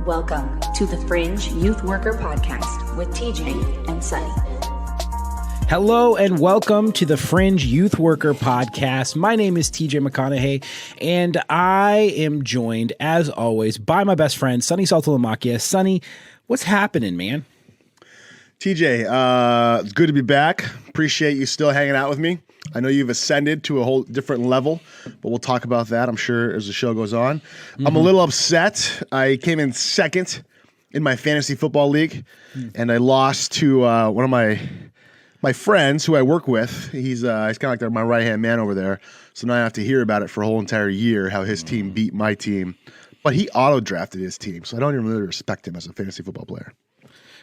Welcome to the Fringe Youth Worker Podcast with TJ and Sonny. Hello and welcome to the Fringe Youth Worker Podcast. My name is TJ McConaughey, and I am joined, as always, by my best friend, Sonny Saltalamacchia. Sonny, what's happening, man? TJ, it's good to be back. Appreciate you still hanging out with me. I know you've ascended to a whole different level, but we'll talk about that, I'm sure, as the show goes on. I'm a little upset. I came in second in my fantasy football league, and I lost to one of my friends who I work with. He's kind of like my right-hand man over there. So now I have to hear about it for a whole entire year, how his team beat my team. But he auto-drafted his team, so I don't even really respect him as a fantasy football player.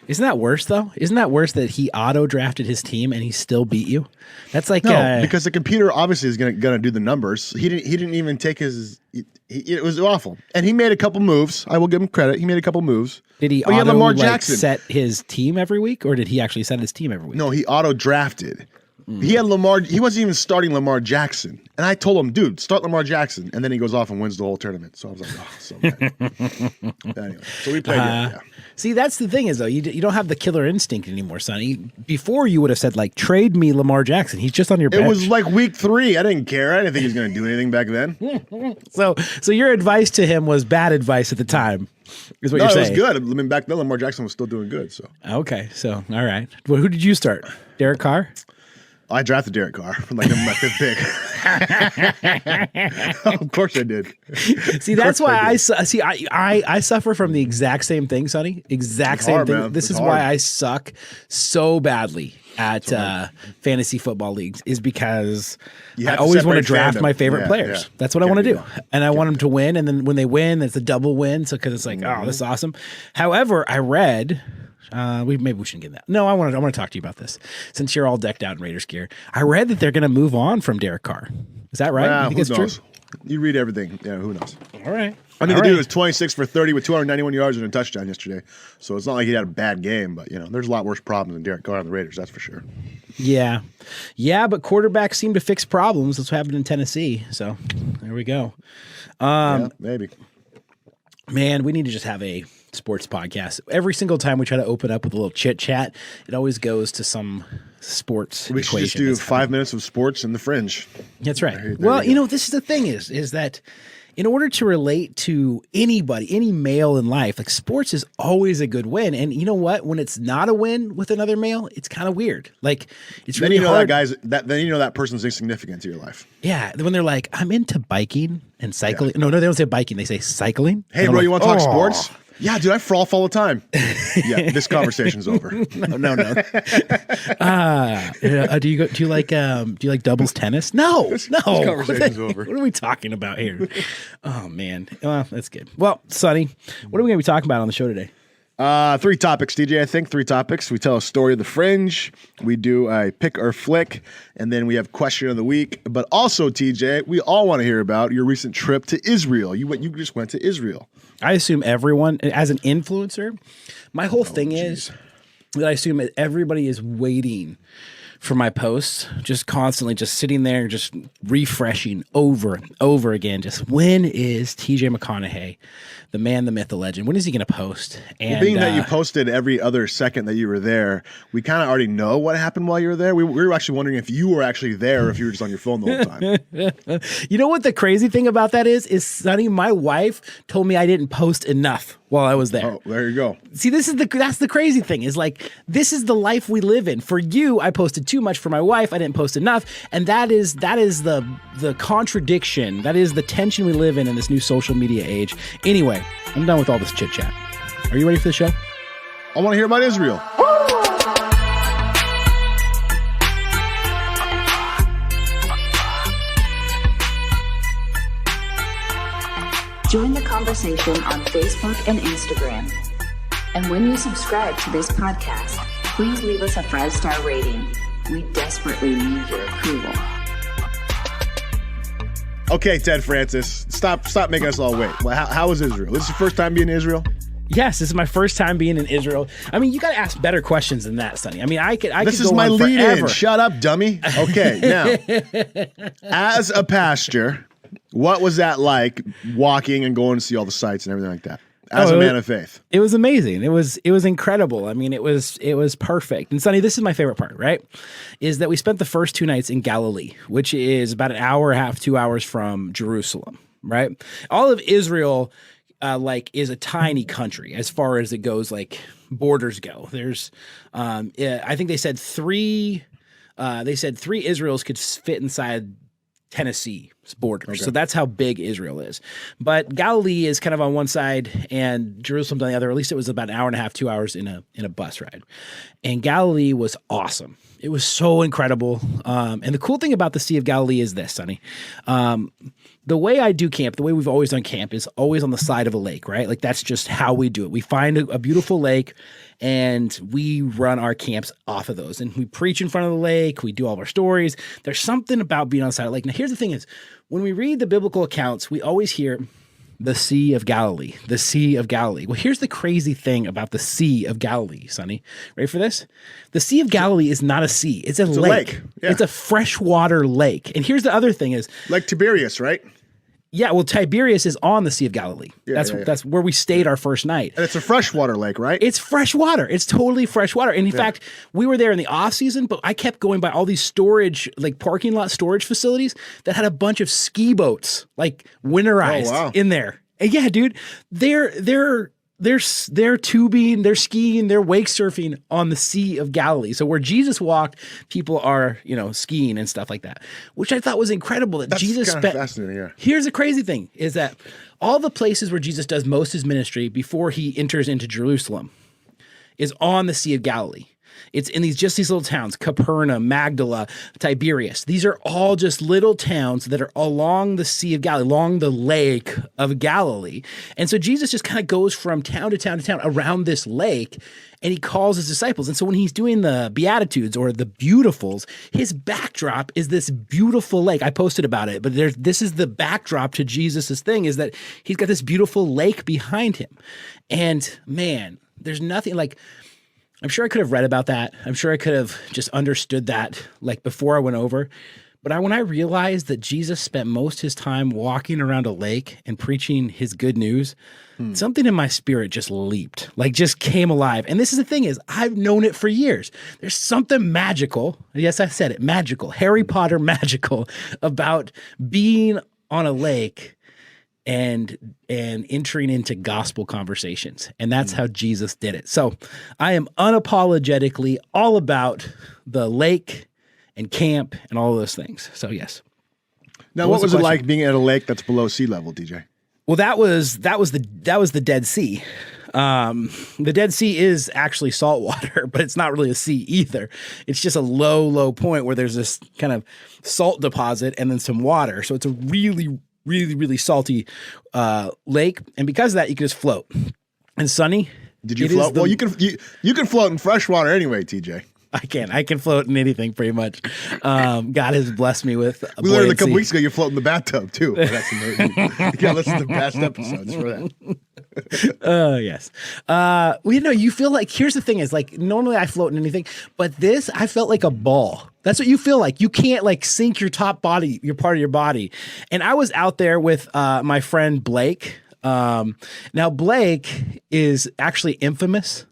Isn't that worse, though? Isn't that worse that he auto-drafted his team and he still beat you? That's like... No, because the computer obviously is gonna do the numbers. He didn't even take his... It was awful. And he made a couple moves. I will give him credit. He made a couple moves. Did he auto Lamar Jackson. Set his team every week, or did he actually set his team every week? No, he auto-drafted. He had Lamar. He wasn't even starting Lamar Jackson. And I told him, dude, start Lamar Jackson. And then he goes off and wins the whole tournament. So I was like, oh, so bad. Anyway, so we played it, yeah. See, that's the thing is, though, you don't have the killer instinct anymore, Sonny. Before, you would have said, like, trade me Lamar Jackson. He's just on your bench. It was like week 3. I didn't care. I didn't think he was going to do anything back then. So your advice to him was bad advice at the time, is what you're saying. No, it was good. I mean, back then, Lamar Jackson was still doing good. So okay, so, all right. Well, who did you start? Derek Carr? I drafted Derek Carr, like my 5th pick. Of course I did. See, that's why I suffer from the exact same thing, Sonny. Exact same thing. Man. This is why I suck so badly at fantasy football leagues, is because I always want to draft my favorite players. Yeah. That's what I want to do. And I want them to win. And then when they win, it's a double win. So because it's like, oh, this is awesome. However, I read... maybe we shouldn't get that. No, I want to talk to you about this since you're all decked out in Raiders gear. I read that they're going to move on from Derek Carr. Is that right? You think it's true? You read everything. Yeah, who knows? All right. I mean, the dude was 26 for 30 with 291 yards and a touchdown yesterday. So it's not like he had a bad game, but there's a lot worse problems than Derek Carr on the Raiders. That's for sure. Yeah, but quarterbacks seem to fix problems. That's what happened in Tennessee. So there we go. Yeah, maybe. Man, we need to just have a sports podcast. Every single time we try to open up with a little chit chat, it always goes to some sports. We should just do 5 minutes of sports in the Fringe. That's right. Well, this is the thing is that in order to relate to anybody, any male in life, like sports is always a good win. And you know what? When it's not a win with another male, it's kind of weird. Like it's really hard. Then you know that person's insignificant to your life. Yeah, when they're like, I'm into biking and cycling. Yeah. No, they don't say biking. They say cycling. Hey, bro, you want to talk sports? Yeah, dude, I frolf all the time. Yeah, this conversation's over. No. Do you like doubles tennis? No. This conversation's over. What are we talking about here? Oh man, well, that's good. Well, Sonny, what are we going to be talking about on the show today? 3 topics, DJ. I think 3 topics. We tell a story of the Fringe. We do a pick or flick, and then we have question of the week. But also, TJ, we all want to hear about your recent trip to Israel. You just went to Israel. I assume everyone, as an influencer, my whole thing is that I assume that everybody is waiting for my posts, just constantly just sitting there, just refreshing over and over again. Just when is TJ McConaughey, the man, the myth, the legend, when is he going to post? And being that you posted every other second that you were there, we kind of already know what happened while you were there. We were actually wondering if you were actually there or if you were just on your phone the whole time. You know what the crazy thing about that is Sonny, my wife told me I didn't post enough while I was there. Oh, there you go. See, that's the crazy thing is like, this is the life we live in. For you, I posted too much. For my wife, I didn't post enough. And that is the contradiction. That is the tension we live in this new social media age. Anyway, I'm done with all this chit chat. Are you ready for the show? I want to hear about Israel. Join the conversation on Facebook and Instagram. And when you subscribe to this podcast, please leave us a 5-star rating. We desperately need your approval. Okay, Ted Francis, stop making us all wait. How was Israel? This is your first time being in Israel? Yes, this is my first time being in Israel. I mean, you got to ask better questions than that, Sonny. I mean, I could This is go my on lead-in. forever. Shut up, dummy. Okay, now, as a pastor, what was that like walking and going to see all the sites and everything like that? as a man of faith. It was amazing. It was incredible. I mean, it was perfect. And Sonny, this is my favorite part, right? Is that we spent the first 2 nights in Galilee, which is about an hour and a half, 2 hours from Jerusalem, right? All of Israel, is a tiny country as far as it goes, like borders go. There's, I think they said three Israels could fit inside Tennessee's border. Okay. So that's how big Israel is. But Galilee is kind of on one side and Jerusalem's on the other. At least it was about an hour and a half, 2 hours in a bus ride. And Galilee was awesome. It was so incredible. And the cool thing about the Sea of Galilee is this, Sonny. The way I do camp, the way we've always done camp is always on the side of a lake, right? Like that's just how we do it. We find a beautiful lake and we run our camps off of those. And we preach in front of the lake. We do all of our stories. There's something about being on the side of the lake. Now, here's the thing is, when we read the biblical accounts, we always hear the Sea of Galilee, the Sea of Galilee. Well, here's the crazy thing about the Sea of Galilee, Sonny. Ready for this? The Sea of Galilee is not a sea. It's a lake. Yeah. It's a freshwater lake. And here's the other thing is... Like Tiberias, right? Yeah, well, Tiberias is on the Sea of Galilee. Yeah, that's where we stayed our first night. And it's a freshwater lake, right? It's freshwater. It's totally freshwater. And in fact, we were there in the off season, but I kept going by all these storage, like parking lot storage facilities that had a bunch of ski boats, like winterized in there. And yeah, dude, they're tubing, they're skiing, they're wake surfing on the Sea of Galilee. So where Jesus walked, people are, skiing and stuff like that, which I thought was incredible that Jesus spent. Fascinating, yeah. Here's the crazy thing is that all the places where Jesus does most of his ministry before he enters into Jerusalem is on the Sea of Galilee. It's in these little towns, Capernaum, Magdala, Tiberias. These are all just little towns that are along the Sea of Galilee, along the lake of Galilee. And so Jesus just kind of goes from town to town to town around this lake, and he calls his disciples. And so when he's doing the Beatitudes or the Beautifuls, his backdrop is this beautiful lake. I posted about it, but this is the backdrop to Jesus's thing, is that he's got this beautiful lake behind him. And man, there's nothing like... I'm sure I could have read about that. I'm sure I could have just understood that like before I went over. But when I realized that Jesus spent most of his time walking around a lake and preaching his good news, something in my spirit just leaped, like just came alive. And this is the thing is, I've known it for years. There's something magical. Yes, I said it, magical, Harry Potter magical about being on a lake and entering into gospel conversations. And that's how Jesus did it. So I am unapologetically all about the lake and camp and all of those things. So yes. Now, what was it like being at a lake that's below sea level, DJ? Well, that was the Dead Sea. The Dead Sea is actually salt water, but it's not really a sea either. It's just a low point where there's this kind of salt deposit and then some water. So it's a really, really salty lake, and because of that, you can just float. And Sonny, did you float? Well, you can float in fresh water anyway, TJ. I can float in anything pretty much. God has blessed me with a we learned a couple weeks ago you float in the bathtub too. That's amazing. You gotta listen to past episodes for that. Yes. You feel like, here's the thing is like, normally I float in anything, but this, I felt like a ball. That's what you feel like. You can't like sink your top body, your part of your body. And I was out there with my friend Blake. Now Blake is actually infamous.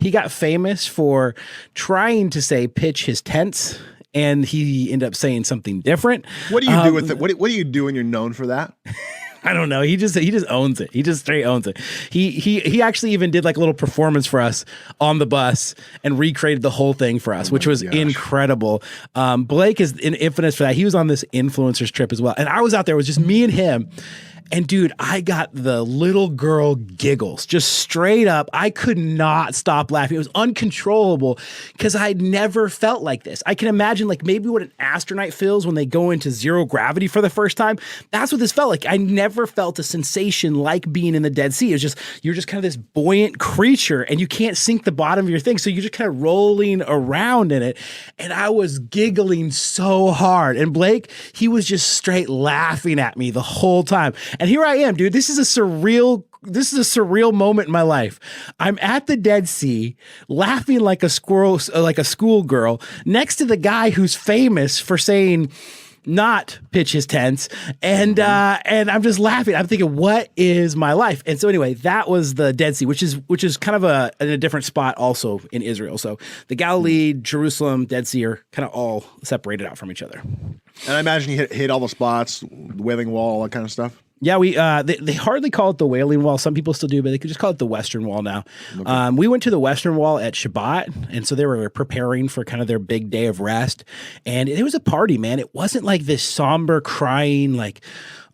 He got famous for trying to pitch his tents, and he ended up saying something different. What do you do with it? What do you do when you're known for that? I don't know. He just owns it. He just straight owns it. He actually even did like a little performance for us on the bus and recreated the whole thing for us, which was incredible. Blake is infamous for that. He was on this influencers trip as well. And I was out there, it was just me and him. And dude, I got the little girl giggles, just straight up. I could not stop laughing. It was uncontrollable because I'd never felt like this. I can imagine like maybe what an astronaut feels when they go into zero gravity for the first time. That's what this felt like. I never felt a sensation like being in the Dead Sea. It's just, you're just kind of this buoyant creature and you can't sink the bottom of your thing. So you're just kind of rolling around in it. And I was giggling so hard. And Blake, he was just straight laughing at me the whole time. And here I am, dude. This is a surreal moment in my life. I'm at the Dead Sea, laughing like a squirrel, like a schoolgirl, next to the guy who's famous for saying not pitch his tents, and I'm just laughing. I'm thinking, what is my life? And so anyway, that was the Dead Sea, which is kind of in a different spot also in Israel. So the Galilee, Jerusalem, Dead Sea are kind of all separated out from each other. And I imagine you hit all the spots, the Wailing Wall, all that kind of stuff. Yeah, they hardly call it the Wailing Wall. Some people still do, but they could just call it the Western Wall now. Okay. We went to the Western Wall at Shabbat, and so they were preparing for kind of their big day of rest. And it was a party, man. It wasn't like this somber crying, like,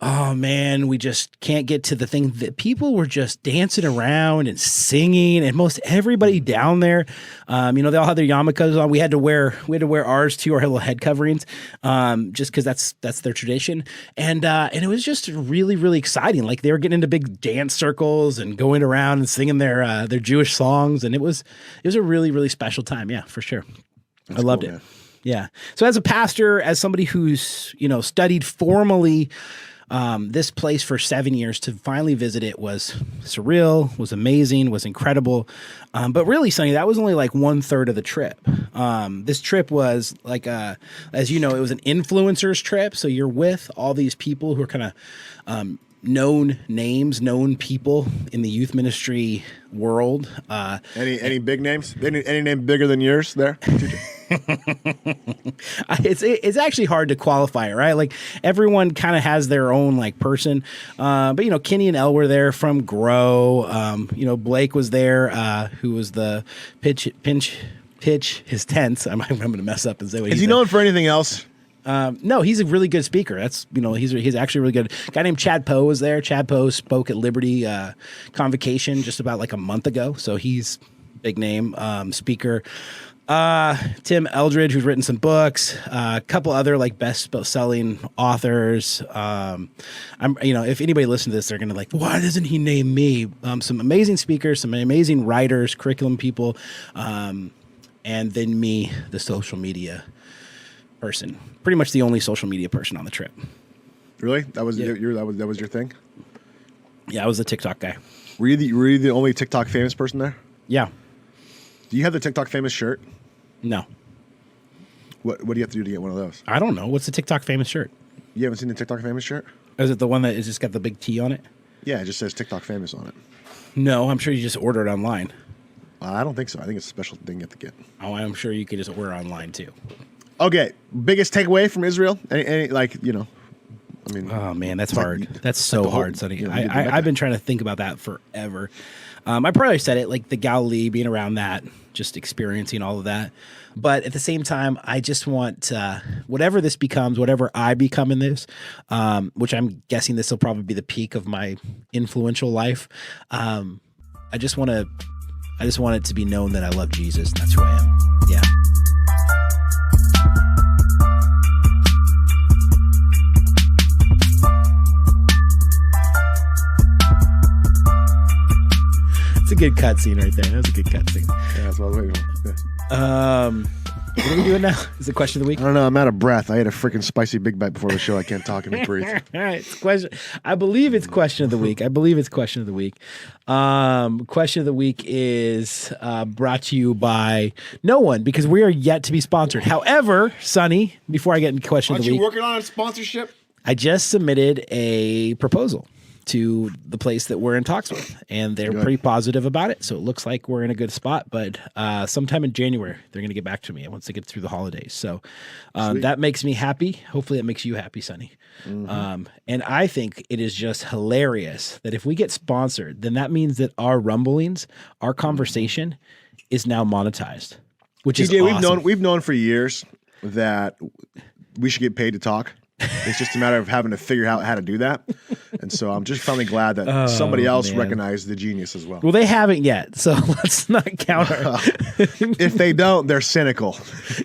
oh man, we just can't get to the thing. That people were just dancing around and singing, and most everybody down there, they all had their yarmulkes on. We had to wear ours too, our little head coverings, just because that's their tradition. And it was just really, really exciting. Like they were getting into big dance circles and going around and singing their Jewish songs, and it was a really, really special time. Yeah, for sure. I loved it. Man. Yeah. So as a pastor, as somebody who's studied formally this place for 7 years, to finally visit it was surreal, was amazing, was incredible. But really, Sonny, that was only like 1/3 of the trip. This trip was like, as you know, it was an influencers trip. So you're with all these people who are kind of known names, known people in the youth ministry world. Any big names? Any name bigger than yours there? It's actually hard to qualify it, right? Like everyone kind of has their own like person. But Kenny and Elle were there from Grow. Blake was there, who was the pitch his tents. I'm going to mess up and say what is he known for anything else? No, he's a really good speaker. That's he's actually really good. A guy named Chad Poe was there. Chad Poe spoke at Liberty Convocation just about like a month ago. So he's big name speaker. Tim Eldridge, who's written some books, a couple other like best-selling authors. If anybody listens to this, they're gonna like, why doesn't he name me? Some amazing speakers, some amazing writers, curriculum people, and then me, the social media person. Pretty much the only social media person on the trip. Really? That was that was your thing? Yeah, I was the TikTok guy. Were you the only TikTok famous person there? Yeah. Do you have the TikTok famous shirt? No. What do you have to do to get one of those? I don't know. What's the TikTok famous shirt? You haven't seen the TikTok famous shirt? Is it the one that is just got the big T on it? Yeah, it just says TikTok famous on it. No, I'm sure you just order it online. I don't think so. I think it's a special thing you have to get. Oh, I'm sure you could just order online too. Okay, biggest takeaway from Israel? Oh man, that's hard. That's so hard, Sonny. I've been trying to think about that forever. I probably said it, like the Galilee, being around that, just experiencing all of that. But at the same time, I just want whatever this becomes, whatever I become in this, which I'm guessing this will probably be the peak of my influential life. I just want it to be known that I love Jesus, and that's who I am. Yeah. It's a good cutscene right there. That was a good cutscene. Yeah, that's what I was waiting for. Yeah. What are we doing now? Is it question of the week? I don't know. I'm out of breath. I had a freaking spicy Big Bite before the show. I can't talk and breathe. All right. It's question. I believe it's question of the week. Question of the week is brought to you by no one, because we are yet to be sponsored. However, Sonny, before I get into question of the week. Aren't you working on a sponsorship? I just submitted a proposal to the place that we're in talks with, and they're pretty positive about it. So it looks like we're in a good spot, but sometime in January, they're going to get back to me once they get through the holidays. So that makes me happy. Hopefully it makes you happy, Sonny. Mm-hmm. And I think it is just hilarious that if we get sponsored, then that means that our rumblings, our conversation is now monetized, which is awesome. We've known for years that we should get paid to talk. It's just a matter of having to figure out how to do that. And so I'm just finally glad that somebody else recognized the genius as well. Well, they haven't yet, so let's not counter. If they don't, they're cynical.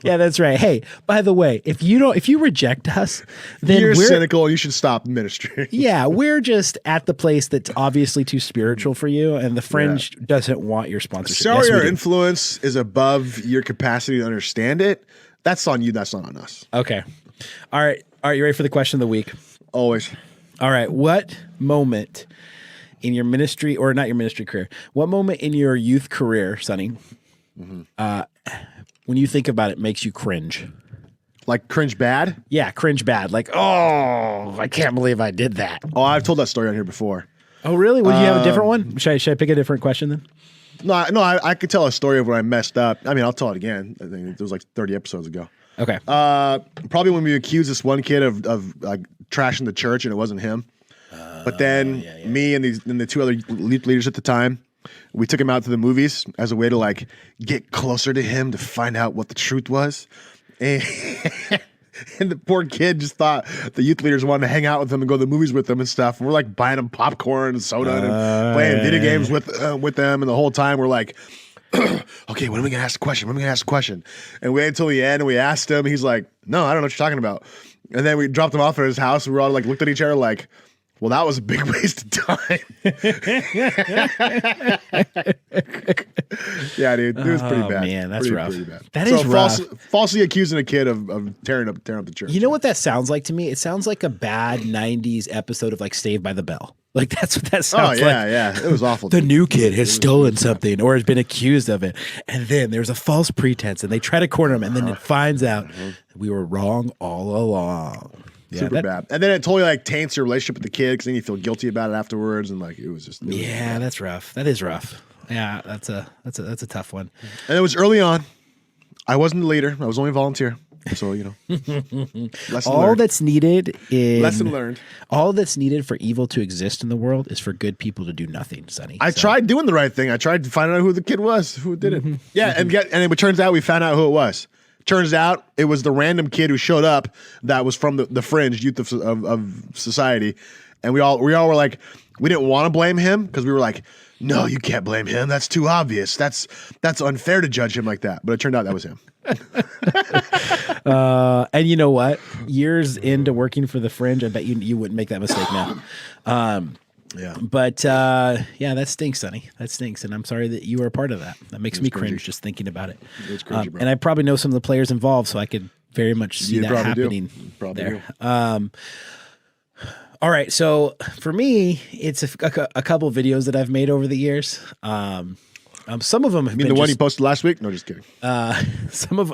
Yeah, that's right. Hey, by the way, if you reject us, then you're cynical and you should stop ministry. Yeah, we're just at the place that's obviously too spiritual for you, and the Fringe doesn't want your sponsorship. Sorry, our influence is above your capacity to understand it. That's on you. That's not on us. Okay. All right. You ready for the question of the week? Always. All right. What moment in your ministry, or not your ministry career, what moment in your youth career, Sonny, when you think about it, makes you cringe? Like cringe bad? Yeah, cringe bad. Like, oh, I can't believe I did that. Oh, I've told that story on here before. Oh, really? Would you have a different one? Should I pick a different question then? No, I could tell a story of when I messed up. I mean, I'll tell it again. I think it was like 30 episodes ago. Okay. Probably when we accused this one kid of trashing the church, and it wasn't him. But then me and the two other leaders at the time, we took him out to the movies as a way to like get closer to him to find out what the truth was. And, and the poor kid just thought the youth leaders wanted to hang out with him and go to the movies with them and stuff. And we're like buying him popcorn and soda and playing video games with them. And the whole time we're like, okay, when are we going to ask the question? When are we going to ask the question? And we waited until the end and we asked him. He's like, no, I don't know what you're talking about. And then we dropped him off at his house. And we were all like looked at each other like, well, that was a big waste of time. Yeah, dude. It was pretty bad. Man, that's rough. Pretty bad. That is rough. Falsely accusing a kid of tearing up the church. You know what that sounds like to me? It sounds like a bad 90s episode of like Saved by the Bell. Like that's what that sounds like. Yeah. It was awful. The new kid has stolen something or has been accused of it. And then there's a false pretense and they try to corner him and then it finds out we were wrong all along. Yeah, super bad. And then it totally like taints your relationship with the kid because then you feel guilty about it afterwards. And like it was just that's rough. That is rough. Yeah, that's a tough one. And it was early on. I wasn't the leader. I was only a volunteer. So, you know. All that's needed is lesson learned. All that's needed for evil to exist in the world is for good people to do nothing, Sonny. I tried doing the right thing. I tried to find out who the kid was, who did it. Yeah, and it turns out we found out who it was. Turns out it was the random kid who showed up that was from the Fringe Youth of Society. And we all were like, we didn't want to blame him because we were like, no, you can't blame him. That's too obvious. That's unfair to judge him like that. But it turned out that was him. And you know what? Years into working for the Fringe, I bet you wouldn't make that mistake now. Yeah. But that stinks, Sonny. That stinks. And I'm sorry that you were a part of that. That makes me cringe just thinking about it. It's cringy, bro. And I probably know some of the players involved, so I could very much see that happening there. All right. So for me, it's a couple videos that I've made over the years. Some of them have been the one you posted last week? No, just kidding. Some of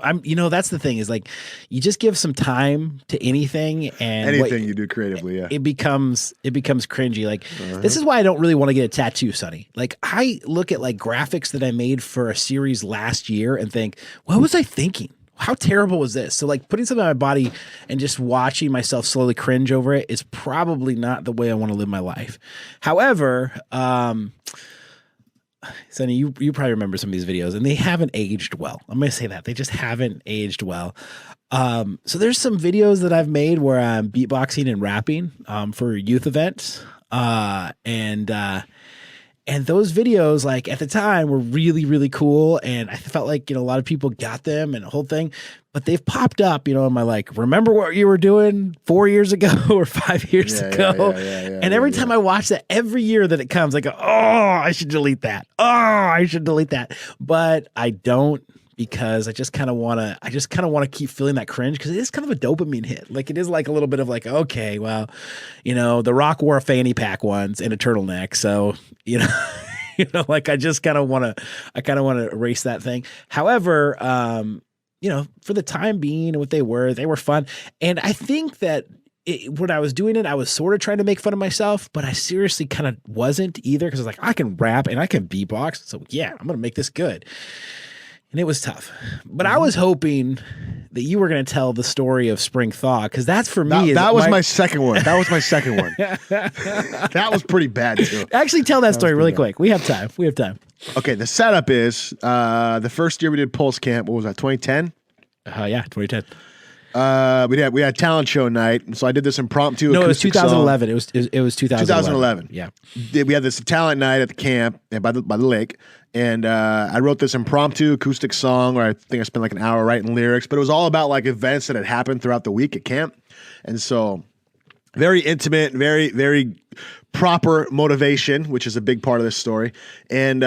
that's the thing is like you just give some time to anything and anything you do creatively, yeah. It becomes cringy. Like this is why I don't really want to get a tattoo, Sonny. Like I look at like graphics that I made for a series last year and think, what was I thinking? How terrible was this? So like putting something on my body and just watching myself slowly cringe over it is probably not the way I want to live my life. However, Sonny, you probably remember some of these videos and they haven't aged well. I'm going to say that. They just haven't aged well. So there's some videos that I've made where I'm beatboxing and rapping for youth events. And those videos, like at the time, were really, really cool. And I felt like, a lot of people got them and the whole thing. But they've popped up, in my like, remember what you were doing 4 years ago or 5 years ago? And every time I watch that, every year that it comes, I go, oh, I should delete that. Oh, I should delete that. But I don't, because I just kind of want to keep feeling that cringe because it is kind of a dopamine hit. Like it is like a little bit of like, okay, well, The Rock wore a fanny pack once and a turtleneck. So, like I just kind of want to erase that thing. However, for the time being and what they were fun. And I think that when I was doing it, I was sort of trying to make fun of myself, but I seriously kind of wasn't either because I was like, I can rap and I can beatbox. So yeah, I'm going to make this good. And it was tough. But I was hoping that you were going to tell the story of Spring Thaw because that's for me. That was my second one. That was pretty bad too. Actually, tell that story really quick. We have time. Okay, the setup is the first year we did Pulse Camp. What was that? 2010. 2010. We had talent show night, so I did this impromptu. No, it was 2011. Song. It was 2011. Yeah, we had this talent night at the camp and by the lake, and I wrote this impromptu acoustic song where I think I spent like an hour writing lyrics, but it was all about like events that had happened throughout the week at camp, and so very intimate, very very proper motivation, which is a big part of this story, and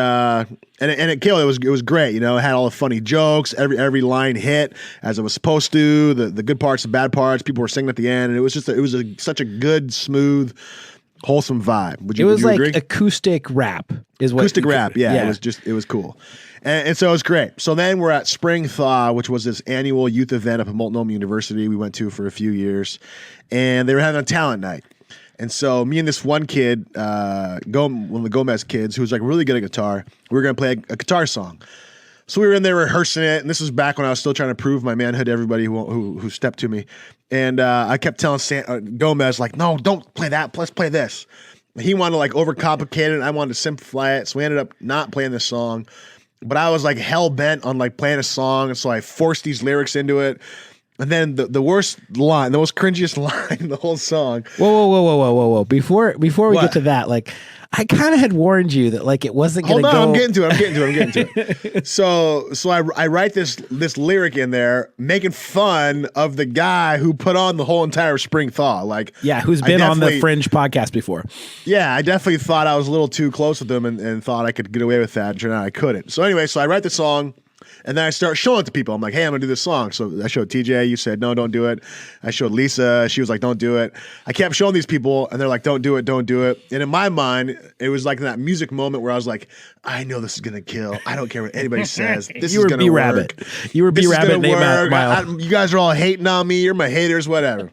it killed. It was great. It had all the funny jokes. Every line hit as it was supposed to. The good parts, the bad parts. People were singing at the end, and it was such a good, smooth, wholesome vibe. Would it was you like agree? acoustic rap is what Acoustic rap, yeah. It was cool. And so it was great. So then we're at Spring Thaw, which was this annual youth event up at Multnomah University we went to for a few years. And they were having a talent night. And so me and this one kid, one of the Gomez kids, who was like really good at guitar, we were going to play a guitar song. So we were in there rehearsing it, and this was back when I was still trying to prove my manhood to everybody who stepped to me. And I kept telling Gomez, like, no, don't play that. Let's play this. He wanted to like overcomplicate it, and I wanted to simplify it. So we ended up not playing this song. But I was like hell bent on like playing a song, and so I forced these lyrics into it. And then the worst line, the most cringiest line in the whole song. Whoa. Before we get to that, like, I kind of had warned you that like it wasn't going to go. Hold on, I'm getting to it. So I write this lyric in there making fun of the guy who put on the whole entire Spring Thaw. Like, yeah, who's been on the Fringe podcast before. Yeah, I definitely thought I was a little too close with him and thought I could get away with that. And turned out I couldn't. So anyway, I write the song. And then I start showing it to people. I'm like, hey, I'm going to do this song. So I showed TJ. You said, no, don't do it. I showed Lisa. She was like, don't do it. I kept showing these people, and they're like, don't do it, don't do it. And in my mind, it was like that music moment where I was like, I know this is going to kill. I don't care what anybody says. This is going to work. You were B-Rabbit. You guys are all hating on me. You're my haters, whatever.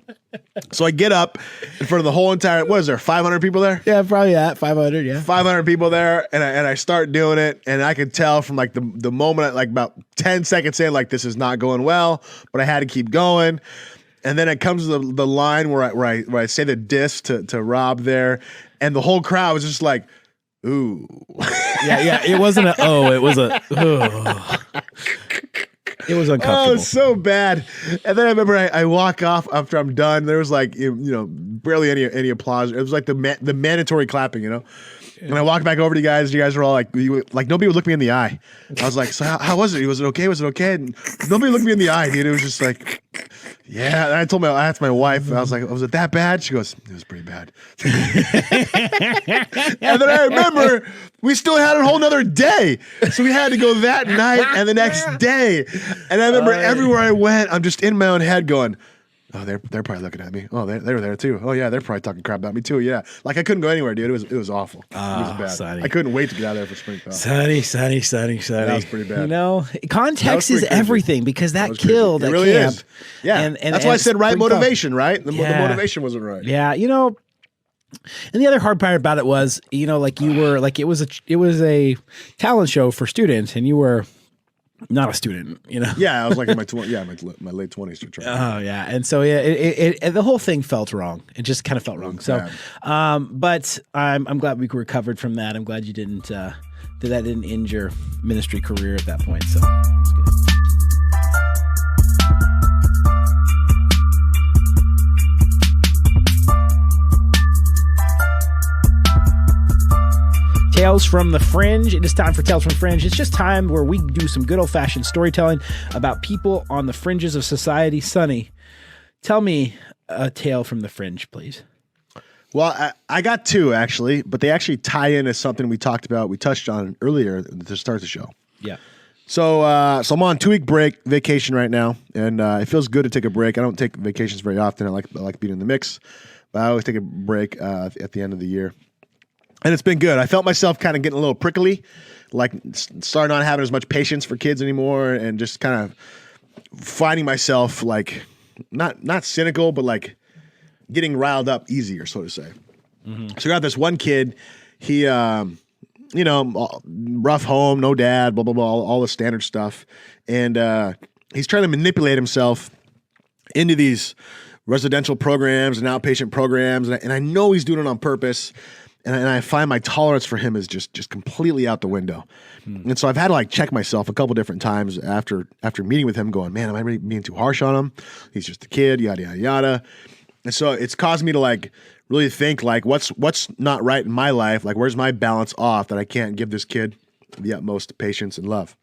So I get up in front of the whole entire, what is there, 500 people there? Yeah, probably that, 500, yeah. 500 people there, and I start doing it, and I could tell from like the moment, like about 10 seconds in, like this is not going well, but I had to keep going. And then it comes to the line where I say the diss to Rob there, and the whole crowd was just like, ooh. Yeah, it wasn't a it was a It was uncomfortable. Oh, it's so bad. And then I remember I walk off after I'm done. There was like, barely any applause. It was like the mandatory clapping, Yeah. And I walked back over to you guys. You guys were all like nobody would look me in the eye. I was like, so how was it? Was it okay? Was it okay? And nobody looked me in the eye, dude. It was just like, yeah. And I asked my wife, I was like, was it that bad? She goes, it was pretty bad. And then I remember we still had a whole nother day. So we had to go that night and the next day. And I remember everywhere I went, I'm just in my own head going, oh, they're probably looking at me. Oh, they were there too. Oh yeah, they're probably talking crap about me too. Yeah, like I couldn't go anywhere, dude. It was awful. It was bad. Sonny. I couldn't wait to get out of there for Spring Thaw. Sonny. That was pretty bad. Context is everything because that killed at really camp. Is. Yeah, and that's why I said right motivation, right? The motivation wasn't right. Yeah, and the other hard part about it was, like you were like it was a talent show for students, and you were not a student, Yeah, I was like in my my late 20s. Oh yeah, and so it the whole thing felt wrong. It just kind of felt wrong. So, but I'm glad we recovered from that. I'm glad you didn't that didn't end your ministry career at that point. So it's good. Tales from the Fringe. It is time for Tales from Fringe. It's just time where we do some good old-fashioned storytelling about people on the fringes of society. Sonny, tell me a tale from the Fringe, please. Well, I got two, actually, but they actually tie into something we touched on earlier to start the show. Yeah. So I'm on 2-week vacation right now, and it feels good to take a break. I don't take vacations very often. I like being in the mix, but I always take a break at the end of the year. And it's been good. I felt myself kind of getting a little prickly, like starting not having as much patience for kids anymore, and just kind of finding myself like not cynical, but like getting riled up easier, so to say. Mm-hmm. So I got this one kid. He, rough home, no dad, blah blah blah, all the standard stuff, and he's trying to manipulate himself into these residential programs and outpatient programs, and I know he's doing it on purpose. And I find my tolerance for him is just completely out the window. And so I've had to like check myself a couple different times after meeting with him going, man, am I really being too harsh on him? He's just a kid, yada, yada, yada. And so it's caused me to like really think like what's not right in my life? Like where's my balance off that I can't give this kid the utmost patience and love?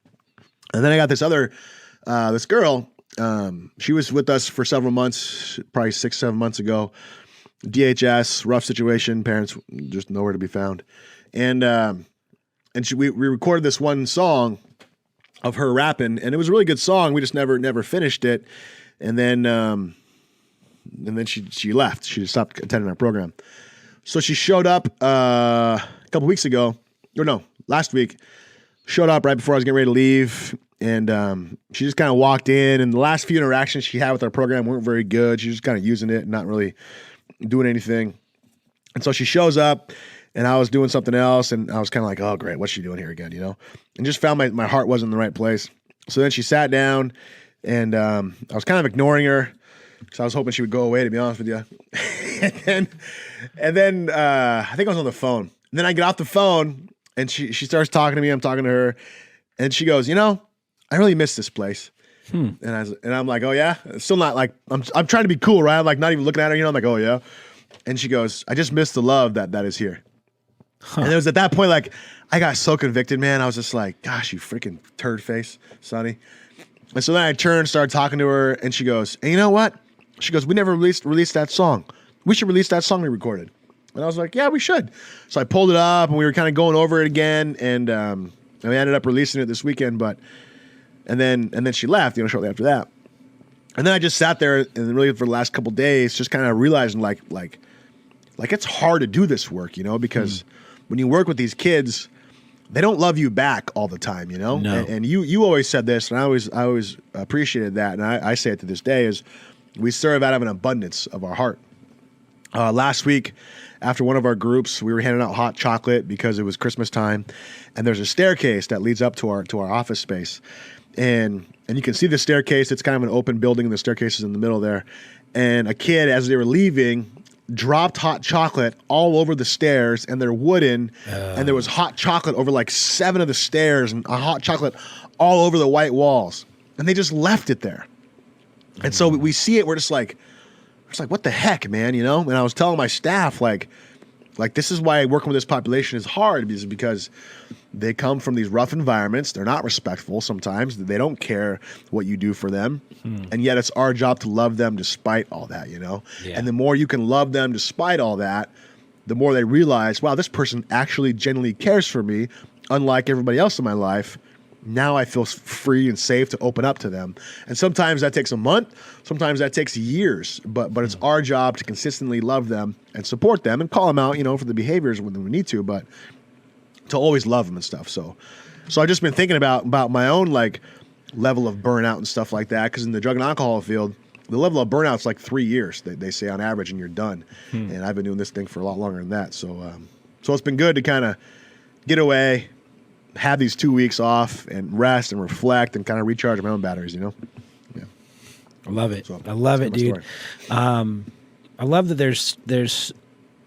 And then I got this this girl, she was with us for several months, probably 6-7 months ago. DHS, rough situation, parents just nowhere to be found. And we recorded this one song of her rapping, and it was a really good song. We just never finished it. And then she left. She stopped attending our program. So she showed up a couple weeks ago, or no, last week. Showed up right before I was getting ready to leave, and she just kind of walked in. And the last few interactions she had with our program weren't very good. She was just kind of using it and not really doing anything. And so she shows up, and I was doing something else, and I was kind of like, oh, great, what's she doing here again, you know? And just found my heart wasn't in the right place. So then she sat down, and I was kind of ignoring her because I was hoping she would go away, to be honest with you. and then I think I was on the phone. And then I get off the phone, and she starts talking to me. I'm talking to her, and she goes, you know, I really miss this place. And I'm like, oh yeah? Still not like, I'm trying to be cool, right? I'm like not even looking at her, you know? I'm like, oh yeah? And she goes, I just miss the love that is here. And it was at that point, like, I got so convicted, man. I was just like, gosh, you freaking turd face, Sonny. And so then I turned, started talking to her, and she goes, and you know what? She goes, we never released that song. We should release that song we recorded. And I was like, yeah, we should. So I pulled it up, and we were kind of going over it again, and we ended up releasing it this weekend. And then she left, you know, shortly after that. And then I just sat there, and really for the last couple of days, just kind of realizing like it's hard to do this work, you know, because when you work with these kids, they don't love you back all the time, you know. No. And you always said this, and I always appreciated that, and I say it to this day: is we serve out of an abundance of our heart. Last week, after one of our groups, we were handing out hot chocolate because it was Christmas time, and there's a staircase that leads up to our office space, and you can see the staircase. It's kind of an open building, and the staircase is in the middle there. And a kid, as they were leaving, dropped hot chocolate all over the stairs, and they're wooden, and there was hot chocolate over like 7 of the stairs, and hot chocolate all over the white walls, and they just left it there. And so we see it, we're just like, what the heck, man, you know? And I was telling my staff, like this is why working with this population is hard, because they come from these rough environments. They're not respectful sometimes. They don't care what you do for them. And yet it's our job to love them despite all that, you know? Yeah. And the more you can love them despite all that, the more they realize, wow, this person actually genuinely cares for me, unlike everybody else in my life. Now I feel free and safe to open up to them. And sometimes that takes a month. Sometimes that takes years. But it's our job to consistently love them and support them and call them out, you know, for the behaviors when we need to, but to always love them and stuff. So I've just been thinking about my own, like, level of burnout and stuff like that. Because in the drug and alcohol field, the level of burnout is like 3 years, they say on average, and you're done. And I've been doing this thing for a lot longer than that. So it's been good to kind of get away, have these 2 weeks off, and rest and reflect and kind of recharge my own batteries, you know? Yeah. I love it. So, I love it, dude. I love that there's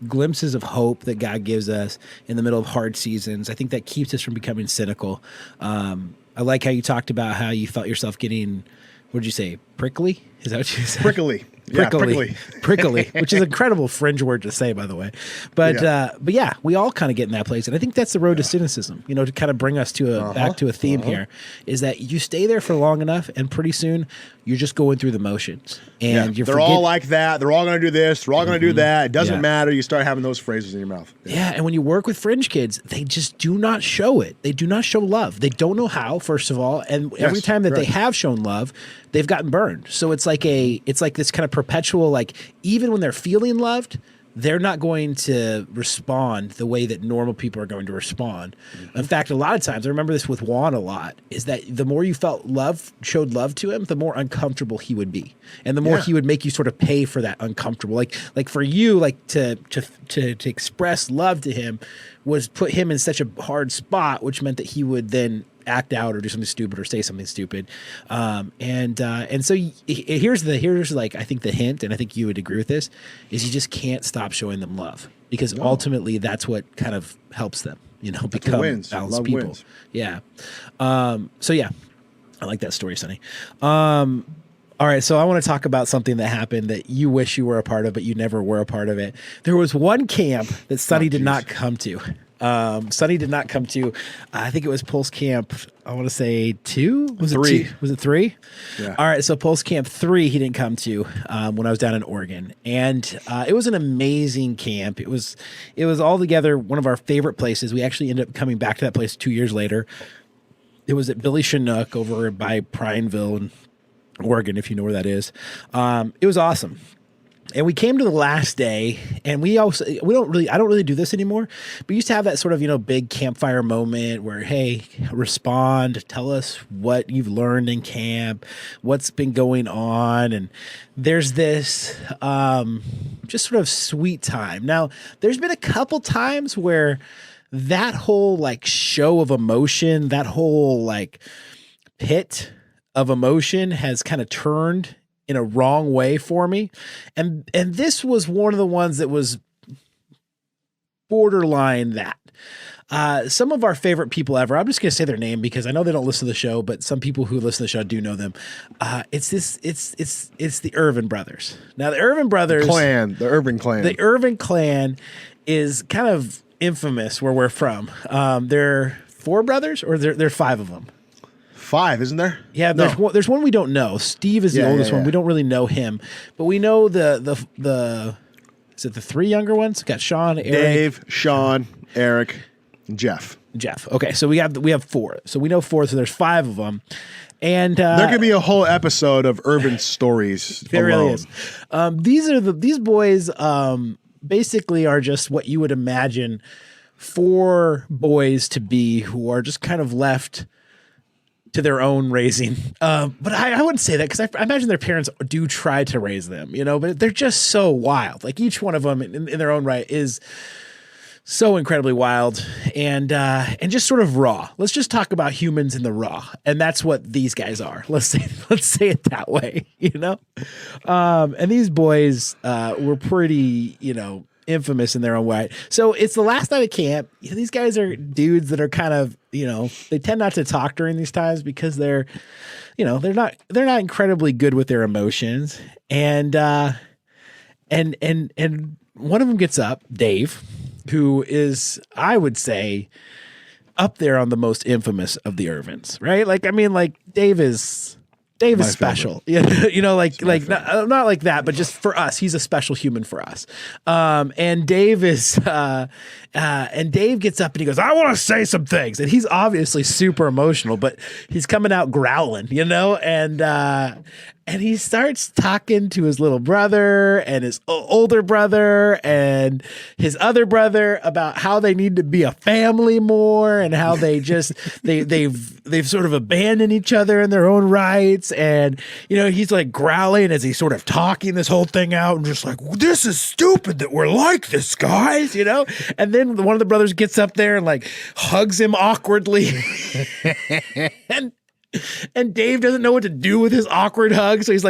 glimpses of hope that God gives us in the middle of hard seasons. I think that keeps us from becoming cynical. I like how you talked about how you felt yourself getting, what did you say, prickly? Is that what you said? Prickly. Yeah, prickly, which is an incredible fringe word to say, by the way. But yeah, we all kind of get in that place, and I think that's the road to cynicism. You know, to kind of bring us to back to a theme here, is that you stay there for long enough, and pretty soon you're just going through the motions, and they're all like that. They're all going to do this. They're all going to do that. It doesn't matter. You start having those phrases in your mouth. Yeah, and when you work with fringe kids, they just do not show it. They do not show love. They don't know how, first of all, and every time that they have shown love, they've gotten burned. So it's like this kind of perpetual, like, even when they're feeling loved, they're not going to respond the way that normal people are going to respond. In fact, a lot of times, I remember this with Juan a lot, is that the more you showed love to him, the more uncomfortable he would be. And the more he would make you sort of pay for that uncomfortable. Like for you, like to express love to him was put him in such a hard spot, which meant that he would then act out or do something stupid or say something stupid. And so here's like, I think the hint, and I think you would agree with this, is you just can't stop showing them love, because ultimately that's what kind of helps them, you know, become balanced people. Wins. Yeah. So yeah, I like that story, Sonny. All right, so I want to talk about something that happened that you wish you were a part of, but you never were a part of it. There was one camp that Sonny did not come to. Sonny did not come to, I think it was Pulse Camp, I want to say 2? Was 3. It 2? Was it 3? Yeah. All right, so Pulse Camp 3 he didn't come to when I was down in Oregon. And it was an amazing camp. It was altogether one of our favorite places. We actually ended up coming back to that place 2 years later. It was at Billy Chinook over by Prineville in Oregon, if you know where that is. It was awesome. And we came to the last day, and I don't really do this anymore, but we used to have that sort of, big campfire moment where, hey, respond, tell us what you've learned in camp, what's been going on. And there's this just sort of sweet time. Now, there's been a couple times where that whole show of emotion, that whole pit of emotion has kind of turned in a wrong way for me. And this was one of the ones that was borderline that. Some of our favorite people ever, I'm just going to say their name because I know they don't listen to the show, but some people who listen to the show do know them. It's the Irvin brothers. Now the Irvin brothers, the Irvin clan is kind of infamous where we're from. They're 4 brothers, or there are 5 of them. 5, isn't there? Yeah, there's one we don't know. Steve is the oldest one. We don't really know him, but we know the is it the 3 younger ones? Got Sean, Eric, Dave, Sean, Eric, and Jeff. Okay, so we have 4. So we know 4. So there's 5 of them, and there could be a whole episode of Irvin stories. There really is. These boys basically are just what you would imagine 4 boys to be, who are just kind of left to their own raising. But I wouldn't say that, because I imagine their parents do try to raise them, but they're just so wild. Each one of them in their own right is so incredibly wild and just sort of raw. Let's just talk about humans in the raw. And that's what these guys are. Let's say it that way, And these boys were pretty, infamous in their own way. So it's the last night of camp. These guys are dudes that are kind of, they tend not to talk during these times because they're not incredibly good with their emotions. And one of them gets up, Dave, who is, I would say, up there on the most infamous of the Irvins, right? Dave is special, not like that, but just for us, he's a special human for us. And Dave is, and Dave gets up and he goes, "I want to say some things," and he's obviously super emotional, but he's coming out growling, and he starts talking to his little brother and his older brother and his other brother about how they need to be a family more, and how they just they've sort of abandoned each other in their own rights. And he's growling as he's sort of talking this whole thing out, and just this is stupid that we're like this, guys, And then one of the brothers gets up there and hugs him awkwardly. And Dave doesn't know what to do with his awkward hug, so he's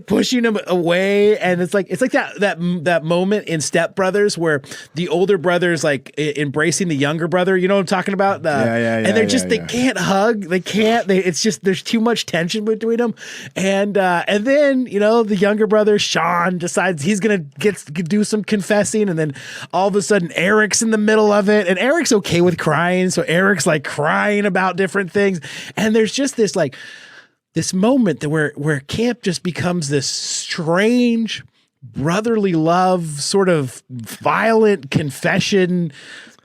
pushing him away, and it's like that moment in Step Brothers where the older brother's embracing the younger brother. You know what I'm talking about? And they're they can't hug. They can't. It's just there's too much tension between them, and then the younger brother Sean decides he's gonna do some confessing, and then all of a sudden Eric's in the middle of it, and Eric's okay with crying, so Eric's crying about different things, and there's just this moment that where camp just becomes this strange brotherly love, sort of violent confession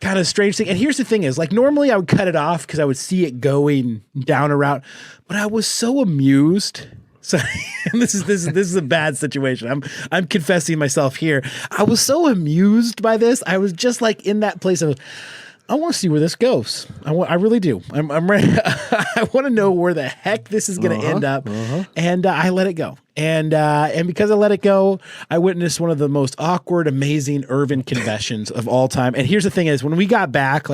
kind of strange thing. And here's the thing is, normally I would cut it off because I would see it going down a route, but I was so amused. So this is a bad situation. I'm confessing myself here. I was so amused by this. I was just in that place of, I want to see where this goes. I really do. I'm ready. I want to know where the heck this is going to end up. And I let it go. And because I let it go, I witnessed one of the most awkward, amazing Irvin confessions of all time. And here's the thing is, when we got back,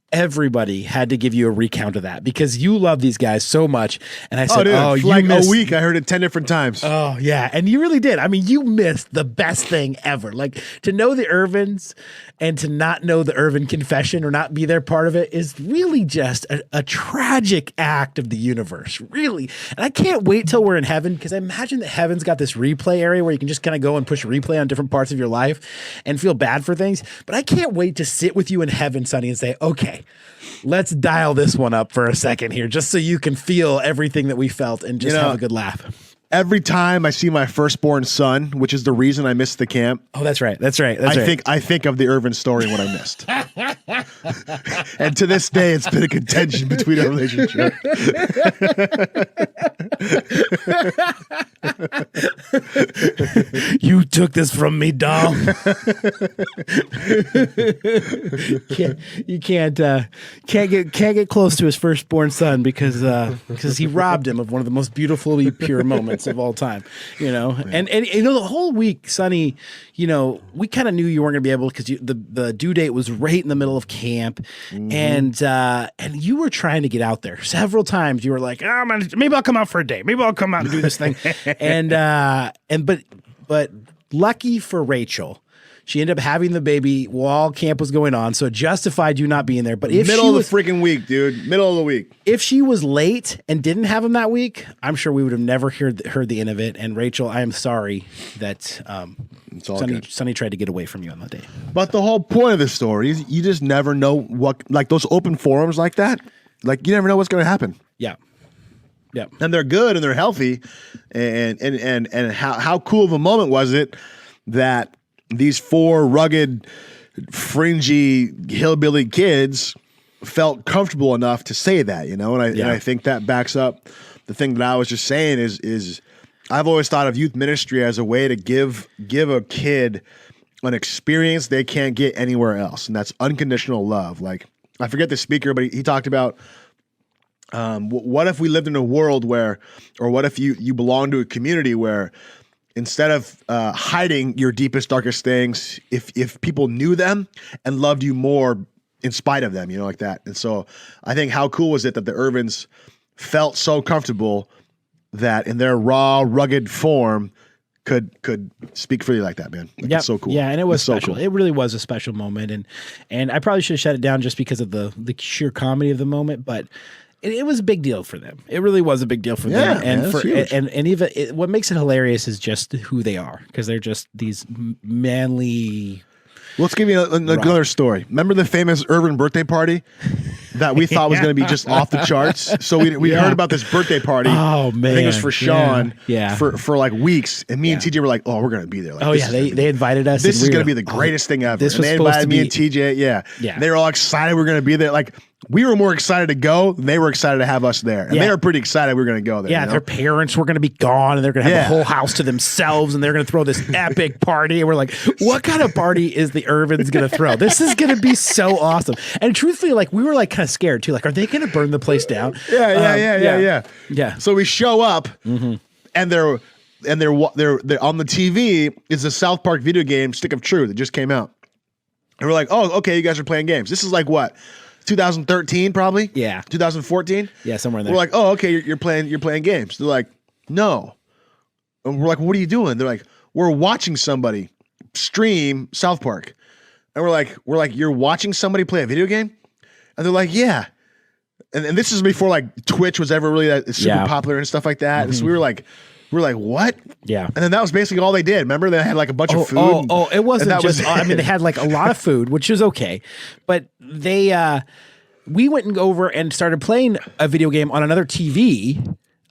everybody had to give you a recount of that because you love these guys so much. And I said, you missed a week. I heard it 10 different times. Oh yeah. And you really did. I mean, you missed the best thing ever. To know the Irvins and to not know the Irvin confession or not be there part of it is really just a tragic act of the universe, really. And I can't wait till we're in heaven, because I imagine that heaven's got this replay area where you can just kind of go and push replay on different parts of your life and feel bad for things. But I can't wait to sit with you in heaven, Sonny, and say, okay, let's dial this one up for a second here, just so you can feel everything that we felt and just have a good laugh. Every time I see my firstborn son, which is the reason I missed the camp. Oh, that's right. I think of the Irvin story when I missed. And to this day, it's been a contention between our relationship. You took this from me, dog. You can't get close to his firstborn son because he robbed him of one of the most beautifully pure moments of all time. And the whole week, Sonny, we kind of knew you weren't going to be able because the due date was right in the middle of camp, and you were trying to get out there several times. You were like, maybe I'll come out for a day. Maybe I'll come out and do this thing. But lucky for Rachel, she ended up having the baby while camp was going on, so it justified you not being there. But if middle of the freaking week, dude, middle of the week. If she was late and didn't have him that week, I'm sure we would have never heard the end of it. And Rachel, I am sorry that Sonny tried to get away from you on that day. But the whole point of the story is you just never know what, like those open forums like that, like you never know what's going to happen. Yeah. Yeah. And they're good and they're healthy. And how cool of a moment was it that these 4 rugged, fringy, hillbilly kids felt comfortable enough to say that, And I think that backs up the thing that I was just saying is I've always thought of youth ministry as a way to give a kid an experience they can't get anywhere else. And that's unconditional love. Like, I forget the speaker, but he talked about, what if we lived in a world where, or what if you belong to a community where instead of hiding your deepest, darkest things, if people knew them and loved you more in spite of them, like that. And so I think how cool was it that the Irvins felt so comfortable that in their raw, rugged form could speak freely like that, man. Like, it's so cool. Yeah, and it was special. So cool. It really was a special moment. And I probably should have shut it down just because of the sheer comedy of the moment, but it was a big deal for them. It really was a big deal for them. And even what makes it hilarious is just who they are, because they're just these manly. Let's give you another story. Remember the famous Irvin birthday party that we thought was going to be just off the charts? So we heard about this birthday party. Oh, man. I think it was for Sean. Yeah. For like weeks. And me and TJ were like, oh, we're going to be there. Like, they invited us. This is going to be the greatest thing ever. This was and they invited me and TJ. Yeah. They were all excited we were going to be there. Like, we were more excited to go than they were excited to have us there. And they were pretty excited we were going to go there. Yeah, their parents were going to be gone and they're going to have the whole house to themselves and they're going to throw this epic party. And we're like, what kind of party is the Irvins going to throw? This is going to be so awesome. And truthfully, like, we were like kind of scared too. Like, are they going to burn the place down? Yeah. So we show up and they're on the TV is a South Park video game, Stick of Truth, that just came out. And we're like, oh, okay, you guys are playing games. This is like what? 2013 probably? Yeah. 2014? Yeah, somewhere in there. We're like, oh, okay, you're playing games. They're like, no. And we're like, what are you doing? They're like, we're watching somebody stream South Park. And we're like, you're watching somebody play a video game? And they're like, yeah. And this is before like Twitch was ever really that super popular and stuff like that. And so we were like, what? Yeah. And then that was basically all they did. Remember, they had like a bunch of food. It wasn't just, I mean, they had like a lot of food, which is okay. But we went over and started playing a video game on another TV.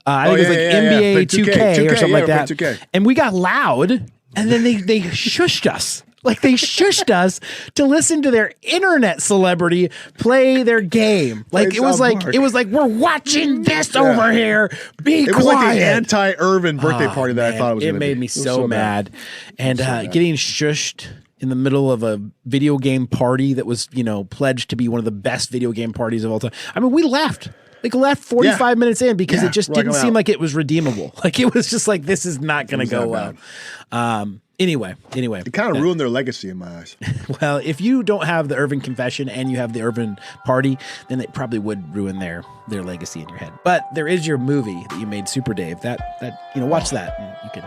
I think it was like NBA 2K or something like that. 2K. And we got loud and then they shushed us. Like, they shushed us to listen to their internet celebrity play their game. Like, it was like, we're watching this over here. Be quiet. It was like the anti-Irvin birthday party that I thought it was. It made me so mad. And getting shushed in the middle of a video game party that was, pledged to be one of the best video game parties of all time. I mean, we left. Like, left 45 minutes in because it just didn't seem like it was redeemable. Like, it was just like, this is not going to go well. Anyway. It kind of ruined their legacy in my eyes. Well, if you don't have the Irvin confession and you have the Irvin party, then it probably would ruin their legacy in your head. But there is your movie that you made, Super Dave. That watch that and you can.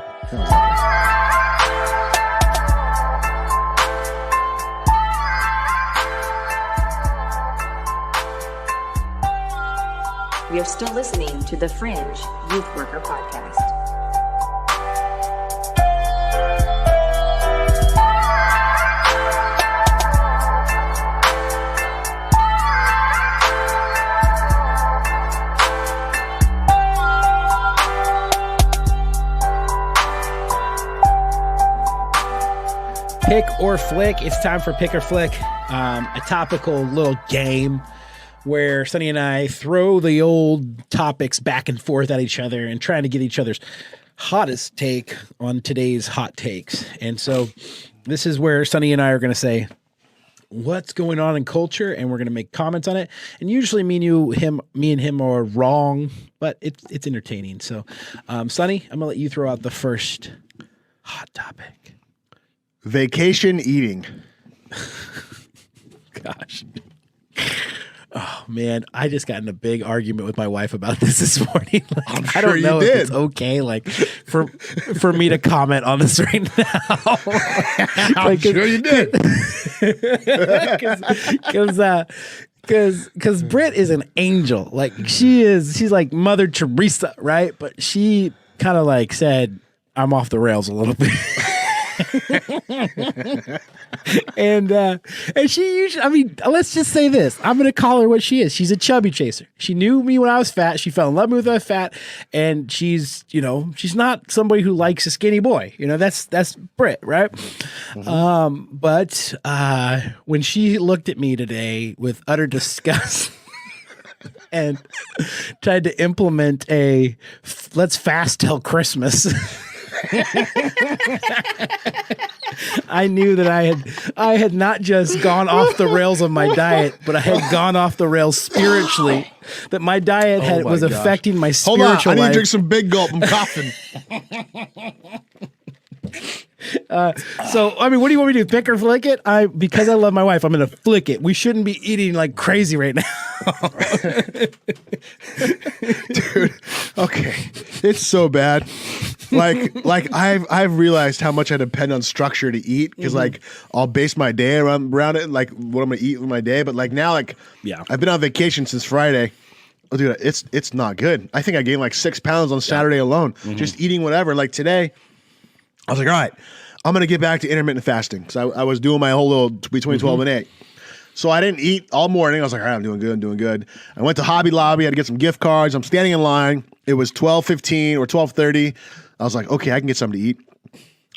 We are still listening to the Fringe Youth Worker Podcast. Pick or flick. It's time for pick or flick. A topical little game where Sonny and I throw the old topics back and forth at each other and trying to get each other's hottest take on today's hot takes. And so this is where Sonny and I are going to say what's going on in culture, and we're going to make comments on it. And usually me and him are wrong, but it's entertaining. So, Sonny, I'm going to let you throw out the first hot topic. Vacation eating. Gosh. Oh man, I just got in a big argument with my wife about this morning. Like, I don't know if it's okay, like for me to comment on this right now. I'm sure you did. Because Britt is an angel. Like she's like Mother Teresa, right? But she kind of like said, "I'm off the rails a little bit." and she usually, I mean, let's just say this. I'm going to call her what she is. She's a chubby chaser. She knew me when I was fat. She fell in love with me when I was fat. And she's not somebody who likes a skinny boy. That's Britt, right? Mm-hmm. But when she looked at me today with utter disgust and tried to implement a let's fast till Christmas. I knew that I had not just gone off the rails of my diet, but I had gone off the rails spiritually. That my diet was affecting my spiritual life. Hold on, I need to drink some Big Gulp. I'm coughing. So, I mean, what do you want me to do? Pick or flick it? Because I love my wife, I'm going to flick it. We shouldn't be eating like crazy right now. Dude, okay. It's so bad. Like I've realized how much I depend on structure to eat because like I'll base my day around it, like what I'm going to eat with my day. But like now, I've been on vacation since Friday. Oh, dude, it's not good. I think I gained like 6 pounds on Saturday alone, just eating whatever. Like today, I was like, all right, I'm going to get back to intermittent fasting. So I was doing my whole little between 12 and 8. So I didn't eat all morning. I was like, all right, I'm doing good. I went to Hobby Lobby. I had to get some gift cards. I'm standing in line. It was 12:15 or 12:30. I was like, okay, I can get something to eat.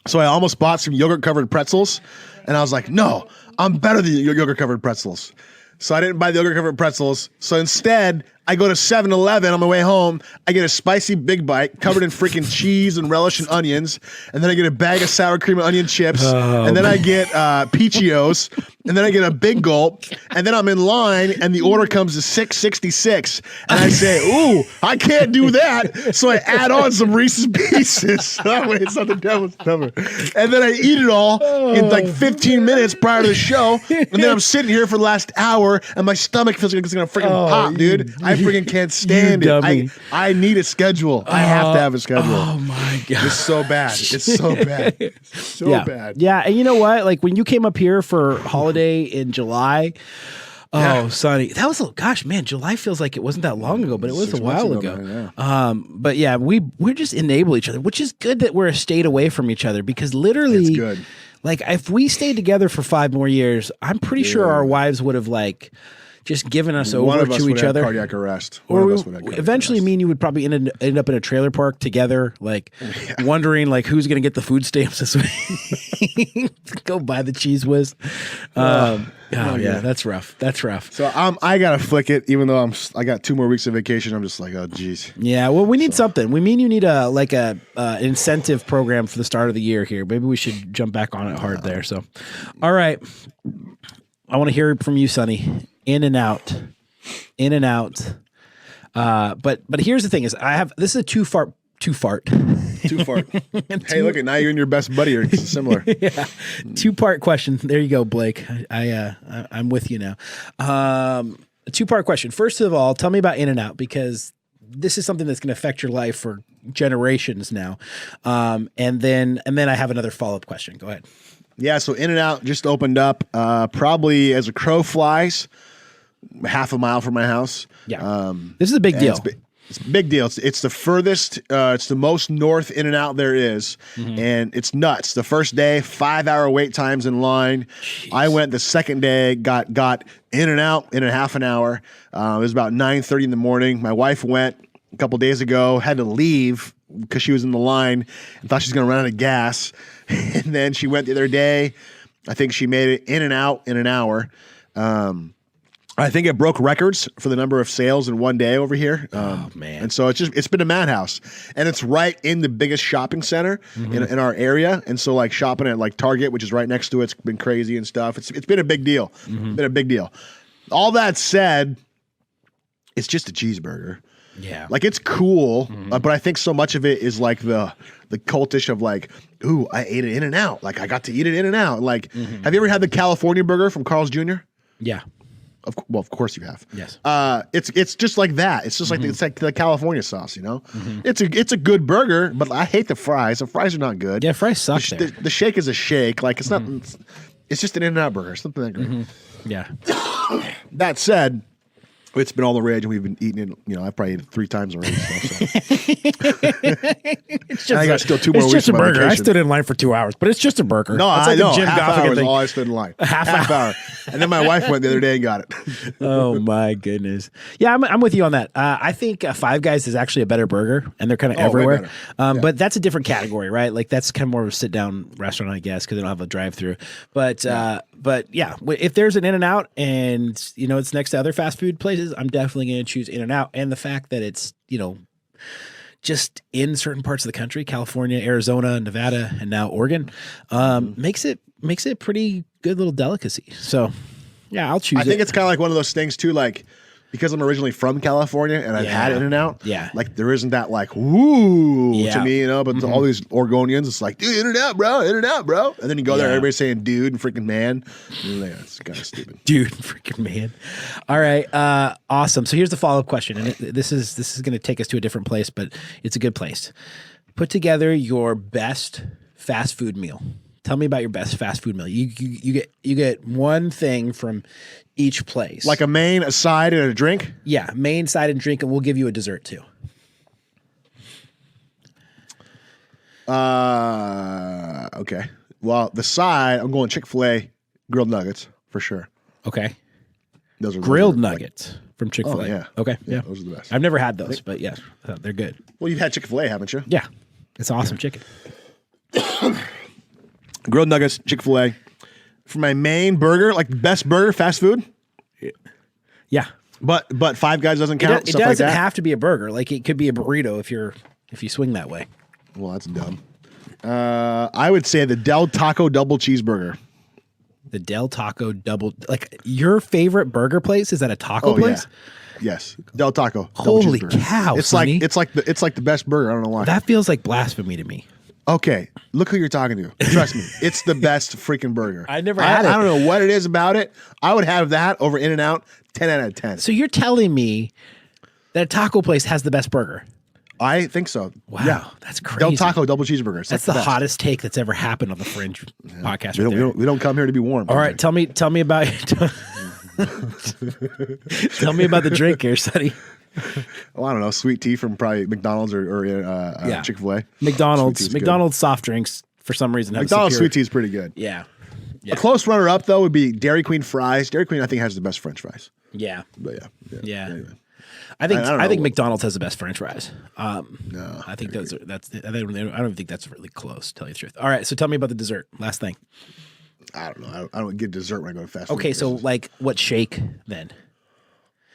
So I almost bought some yogurt-covered pretzels. And I was like, no, I'm better than yogurt-covered pretzels. So I didn't buy the yogurt-covered pretzels. So instead, I go to 7-Eleven on my way home. I get a spicy Big Bite covered in freaking cheese and relish and onions. And then I get a bag of sour cream and onion chips. And then I get Peachios. And then I get a Big Gulp. And then I'm in line and the order comes to $6.66. And I say, ooh, I can't do that. So I add on some Reese's Pieces. That way it's not the devil's number. And then I eat it all in like 15 minutes prior to the show. And then I'm sitting here for the last hour and my stomach feels like it's going to freaking pop, dude. I freaking can't stand it. I need a schedule. I have to have a schedule. Oh my God. It's so bad. It's so bad. So bad. Yeah. And you know what? Like when you came up here for holiday in July, Sonny, that was, gosh, man, July feels like it wasn't that long ago, but it was a while ago. But yeah, we're just enable each other, which is good that we're a state away from each other because literally, it's good. Like if we stayed together for 5 more years, I'm pretty sure our wives would have like just given us over to each other. Cardiac arrest. Eventually, me and you would probably end up in a trailer park together, like wondering like who's going to get the food stamps this week. Go buy the Cheese Whiz. That's rough. That's rough. So I gotta flick it, even though I got 2 more weeks of vacation. I'm just like, oh geez. Yeah. Well, we need something. You need a incentive program for the start of the year here. Maybe we should jump back on it hard there. So, all right. I want to hear from you, Sonny. In and out. But here's the thing: is this is a two fart. Hey, look at now you're in your best buddy. Or similar. Yeah. 2-part question. There you go, Blake. I'm with you now. A 2-part question. First of all, tell me about In-N-Out because this is something that's going to affect your life for generations now. And then I have another follow-up question. Go ahead. Yeah, so In-N-Out just opened up probably as a crow flies, half a mile from my house. Yeah. This is a big deal. It's a big deal. It's the furthest, it's the most north In-N-Out there is, and it's nuts. The first day, 5-hour wait times in line. Jeez. I went the second day, got In-N-Out in a half an hour. It was about 9:30 in the morning. My wife went a couple days ago, had to leave because she was in the line and thought she was going to run out of gas. And then she went the other day. I think she made it In-N-Out in an hour. I think it broke records for the number of sales in one day over here. Oh man! And so it's been a madhouse, and it's right in the biggest shopping center in our area. And so like shopping at like Target, which is right next to it's been crazy and stuff. It's been a big deal. Been a big deal. All that said, it's just a cheeseburger. Yeah, like it's cool, but I think so much of it is like the cultish of like, ooh, I ate it In-N-Out. Like I got to eat it In-N-Out. Like, have you ever had the California burger from Carl's Jr.? Yeah. Of course you have. Yes. It's just like that. It's just like it's like the California sauce, you know. It's a good burger, but I hate the fries. The fries are not good. Yeah, fries suck. The shake is a shake. Like it's not. It's just an In-N-Out burger. It's nothing that great. Yeah. That said, it's been all the rage, and we've been eating it. You know, I've probably ate it 3 times already. So. It's just I got still 2 more it's weeks. Just a burger. Vacation. I stood in line for 2 hours, but it's just a burger. No, it's I know. The Jim half hour is thing. all I stood in line. Half hour. And then my wife went the other day and got it. Oh my goodness. Yeah, I'm with you on that. I think Five Guys is actually a better burger, and they're kind of everywhere. But that's a different category, right? Like that's kind of more of a sit down restaurant, I guess, because they don't have a drive through. But yeah, if there's an In-N-Out and you know it's next to other fast food places, I'm definitely going to choose In-N-Out. And the fact that it's just in certain parts of the country, California, Arizona, Nevada, and now Oregon, makes it a pretty good little delicacy. So yeah, I'll choose. I think it's kind of like one of those things too, like because I'm originally from California and I've had In-N-Out. Yeah, like there isn't that like woo to me, you know. But all these Oregonians, it's like dude, In-N-Out, bro, In-N-Out, bro. And then you go there, everybody's saying dude and freaking man. And like, it's kind of stupid. Dude, freaking man. All right, awesome. So here's the follow-up question, and this is going to take us to a different place, but it's a good place. Put together your best fast food meal. Tell me about your best fast food meal. You get one thing from each place, like a main, a side, and a drink. Yeah, main, side, and drink, and we'll give you a dessert too. Okay. Well, the side, I'm going Chick-fil-A grilled nuggets for sure. Okay. Those are grilled nuggets from Chick-fil-A. Oh, yeah. Okay. Yeah. Those are the best. I've never had those, but yeah, they're good. Well, you've had Chick-fil-A, haven't you? Yeah. It's awesome chicken. Grilled nuggets, Chick-fil-A. For my main burger, like best burger, fast food. Yeah. But Five Guys doesn't count. It doesn't have to be a burger. Like it could be a burrito if you swing that way. Well, that's dumb. I would say the Del Taco double cheeseburger. The Del Taco double, like your favorite burger place is at a taco place? Yeah. Yes, Del Taco. Holy cow! It's Sonny. like the best burger. I don't know why. That feels like blasphemy to me. Okay, look who you're talking to. Trust me, it's the best freaking burger. I never had it. I don't know what it is about it. I would have that over In-N-Out. 10 out of 10. So you're telling me that a taco place has the best burger? I think so. Wow, yeah. That's crazy. Del Taco double cheeseburgers. That's the hottest take that's ever happened on the Fringe podcast. We don't come here to be warm. All right, tell me about tell me about the drink here, Sonny. Well, I don't know, sweet tea from probably McDonald's or Chick-fil-A. McDonald's soft drinks for some reason. McDonald's sweet tea is pretty good. Yeah. A close runner-up though would be Dairy Queen fries. Dairy Queen I think has the best French fries. Yeah. But yeah. Anyway. I think McDonald's has the best French fries. No, I think I don't think that's really close. To tell you the truth. All right, so tell me about the dessert. Last thing. I don't know. I don't get dessert when I go to fast food. Okay, so like what shake then?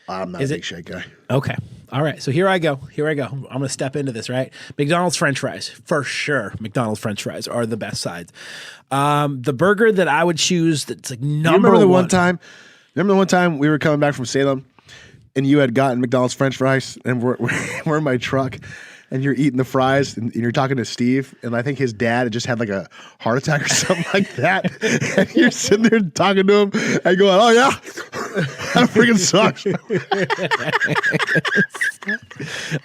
I'm not a big shake guy. Okay. All right. So here I go. I'm going to step into this, right? McDonald's French fries. For sure. McDonald's French fries are the best sides. The burger that I would choose that's like number one. Remember the one time we were coming back from Salem and you had gotten McDonald's French fries and we're in my truck and you're eating the fries and you're talking to Steve and I think his dad had just had like a heart attack or something like that. And you're sitting there talking to him and going, oh yeah, that freaking sucks.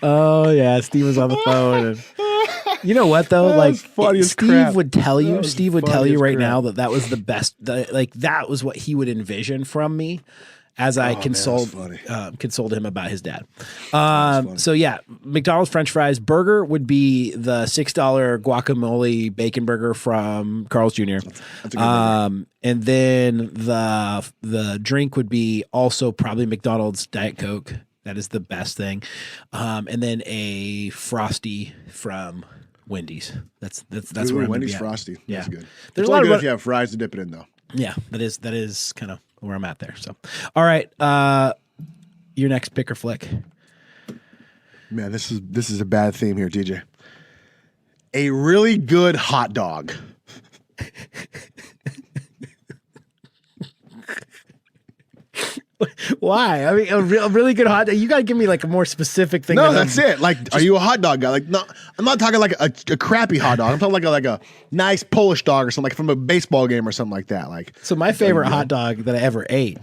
Oh yeah, Steve was on the phone. And you know what though? Like Steve would tell you right now that was the best. That was what he would envision from me. As I consoled him about his dad. So yeah, McDonald's French fries. Burger would be the $6 guacamole bacon burger from Carl's Jr. That's a good burger. And then the drink would be also probably McDonald's Diet Coke. That is the best thing. And then a Frosty from Wendy's. That's where I'm Wendy's Frosty. Yeah. That's good. There's a lot of good if you have fries to dip it in though. Yeah, that is kind of where I'm at there. So, all right. Your next pick or flick. Man, this is a bad theme here, DJ. A really good hot dog. Why? I mean, a really good hot dog. You got to give me like a more specific thing. No, that's it. Like, are you a hot dog guy? Like, no, I'm not talking like a crappy hot dog. I'm talking like a nice Polish dog or something, like from a baseball game or something like that. Like, so my favorite hot dog that I ever ate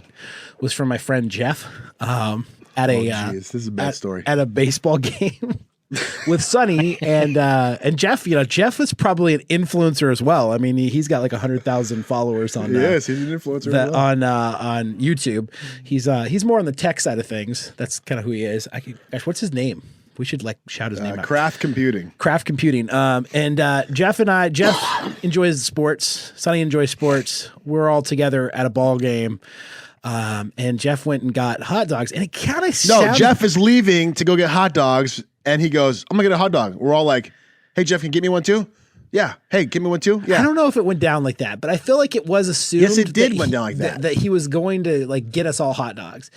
was from my friend Jeff. At this is a bad story. At a baseball game with Sonny and Jeff. You know, Jeff is probably an influencer as well. I mean, he's got like 100,000 followers on. Yes, he's an influencer as well. on YouTube. He's more on the tech side of things. That's kind of who he is. Gosh, what's his name? We should like shout his name out. Craft Computing. And Jeff enjoys sports. Sonny enjoys sports. We're all together at a ball game. And Jeff went and got hot dogs, and it kind of Jeff is leaving to go get hot dogs, and he goes, "I'm gonna get a hot dog." We're all like, "Hey, Jeff, can you get me one too?" Yeah. Hey, give me one too. Yeah. I don't know if it went down like that, but I feel like it was assumed. Yes, it did went down like that. That he was going to like get us all hot dogs.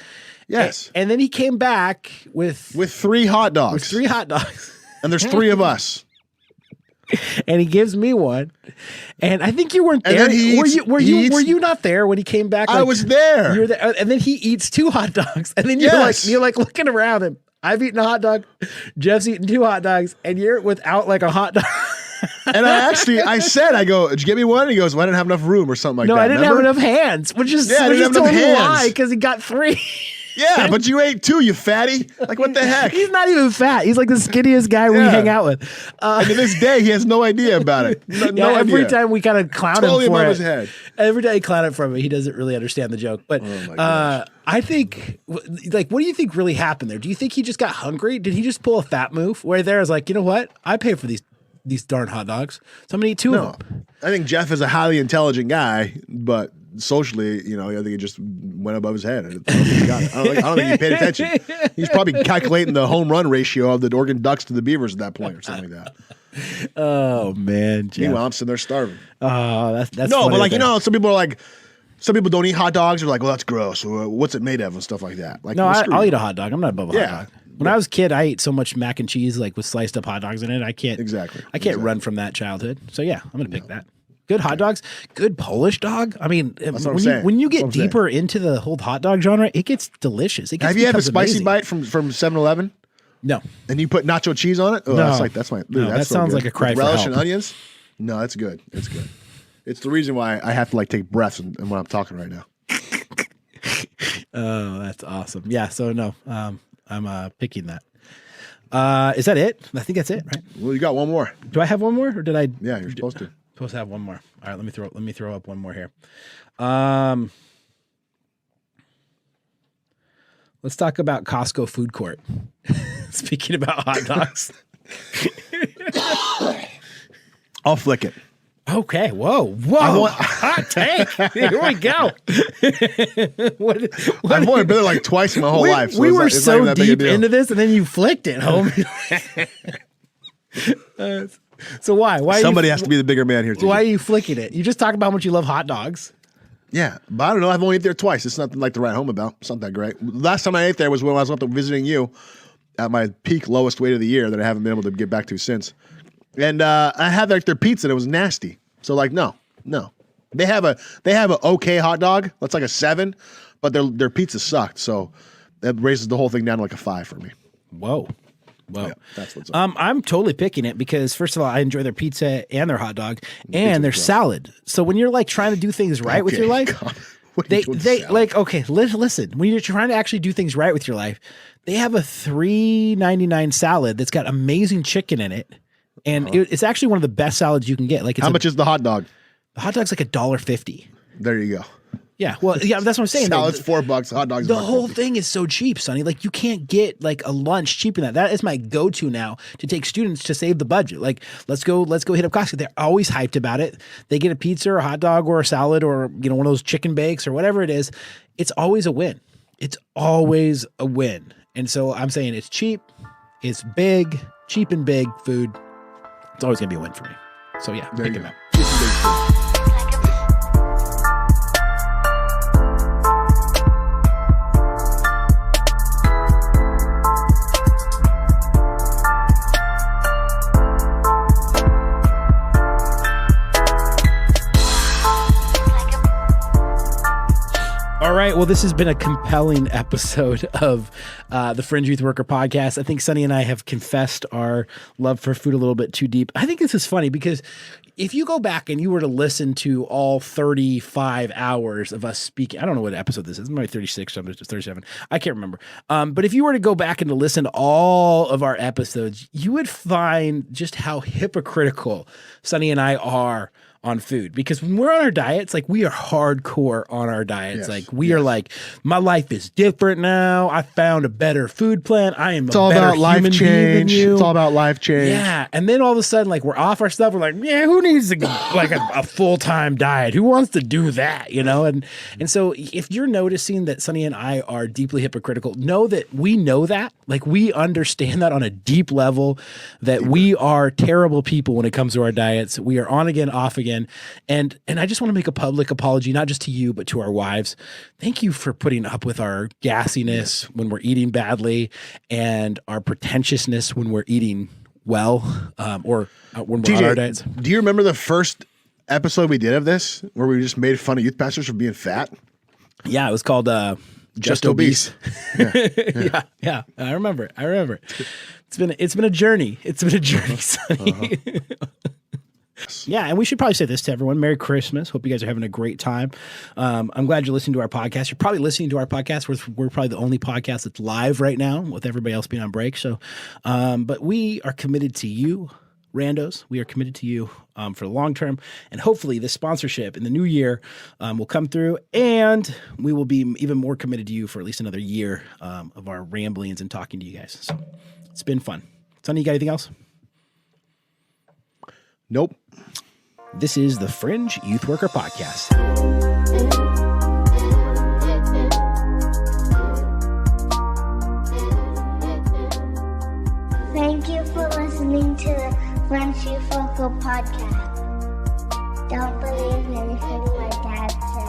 Yes. And then he came back with 3 hot dogs. With 3 hot dogs. And there's 3 of us. And he gives me one, and I think you weren't there. And then were you not there when he came back? I was there. You were there, and then he eats 2 hot dogs, and then you're like looking around him. I've eaten a hot dog. Jeff's eaten 2 hot dogs, and you're without like a hot dog. And I go, "Did you get me one?" And he goes, "Well, I didn't have enough room or something like that." No, I didn't have enough hands, which is totally why, because he got 3. Yeah, but you ate 2, you fatty. Like, what the heck? He's not even fat. He's like the skinniest guy we hang out with. And to this day, he has no idea about it. No every idea. time we kind of clown totally him for above it. His head. Every time he clown it from it, he doesn't really understand the joke. But I think, like, what do you think really happened there? Do you think he just got hungry? Did he just pull a fat move where there is like, you know what? I pay for these darn hot dogs, so I'm gonna eat 2 of them. I think Jeff is a highly intelligent guy, but socially, I think he just went above his head. I don't think he got it. I don't think he paid attention. He's probably calculating the home run ratio of the Oregon Ducks to the Beavers at that point or something like that. Oh man, Jeff. Meanwhile, I'm sitting there starving. Oh, that's no, but like some people are like, some people don't eat hot dogs. They're like, well, that's gross. What's it made of and stuff like that. Like, no, I'll eat a hot dog. I'm not above a hot dog. When I was a kid, I ate so much mac and cheese, like with sliced up hot dogs in it. I can't run from that childhood. So yeah, I'm gonna pick that. Good hot dogs, good Polish dog. I mean, when you get deeper into the whole hot dog genre, it gets delicious. Have you had a spicy bite from 7-Eleven? No. And you put nacho cheese on it? Oh, no. That sounds like a cry for help. Relish and onions? No, that's good. It's good. It's the reason why I have to like take breaths and when I'm talking right now. Oh, that's awesome. Yeah. So no, I'm picking that. Is that it? I think that's it, right? Well, you got one more. Do I have one more, or did I? Yeah, you're supposed to. Supposed to have one more. All right, let me throw up one more here. Let's talk about Costco food court. Speaking about hot dogs. I'll flick it. Okay. Whoa. Hot take. Here we go. I've only been there like twice in my whole life. So we were so deep into this, and then you flicked it, homie. So why? Somebody has to be the bigger man here. Why are you flicking it? You just talk about how much you love hot dogs. Yeah, but I don't know. I've only ate there twice. It's nothing like to write home about. It's not that great. Last time I ate there was when I was up there visiting you at my peak lowest weight of the year that I haven't been able to get back to since. And I had like their pizza and it was nasty. So like no. They have a okay hot dog. That's like a 7, but their pizza sucked. So that raises the whole thing down to like a 5 for me. Whoa. Yeah, that's what's up. I'm totally picking it because first of all, I enjoy their pizza and their hot dog and their salad. So when you're like trying to do things right with your life, they like, okay, listen, when you're trying to actually do things right with your life, they have a $3.99 salad that's got amazing chicken in it. And it's actually one of the best salads you can get. Like, how much is the hot dog? The hot dog's like $1.50. There you go. Yeah, well, yeah, that's what I'm saying. Salad's $4, hot dogs. The whole thing is so cheap, Sonny. Like, you can't get like a lunch cheaper than that. That is my go-to now to take students to save the budget. Like, let's go hit up Costco. They're always hyped about it. They get a pizza or a hot dog or a salad or one of those chicken bakes or whatever it is. It's always a win. It's always a win. And so I'm saying it's cheap, it's big, cheap and big food. It's always gonna be a win for me. So yeah, pick it up. Well, this has been a compelling episode of the Fringe Youth Worker Podcast. I think Sonny and I have confessed our love for food a little bit too deep. I think this is funny because if you go back and you were to listen to all 35 hours of us speaking, I don't know what episode this is. It might be 36, 37. I can't remember. But if you were to go back and to listen to all of our episodes, you would find just how hypocritical Sonny and I are on food, because when we're on our diets, like we are hardcore on our diets. Yes, like we are like, my life is different now. I found a better food plan. I am a better human being than you. It's all about life change. Yeah. And then all of a sudden, like we're off our stuff. We're like, yeah, who needs a full-time diet? Who wants to do that? You know? And so if you're noticing that Sonny and I are deeply hypocritical, know that we know that. Like we understand that on a deep level, that we are terrible people when it comes to our diets. We are on again, off again. And I just want to make a public apology, not just to you, but to our wives. Thank you for putting up with our gassiness when we're eating badly and our pretentiousness when we're eating well, or when we're on our diets. Do you remember the first episode we did of this where we just made fun of youth pastors for being fat? Yeah, it was called Just Obese. Yeah. I remember. It's been a journey. It's been a journey, Sonny. Yeah, and we should probably say this to everyone. Merry Christmas. Hope you guys are having a great time. I'm glad you're listening to our podcast. You're probably listening to our podcast. We're probably the only podcast that's live right now with everybody else being on break. So, but we are committed to you, randos. We are committed to you for the long term. And hopefully this sponsorship in the new year will come through, and we will be even more committed to you for at least another year of our ramblings and talking to you guys. So it's been fun. Sonny, you got anything else? Nope. This is the Fringe Youth Worker Podcast. Thank you for listening to the Fringe Youth Worker Podcast. Don't believe anything my dad said.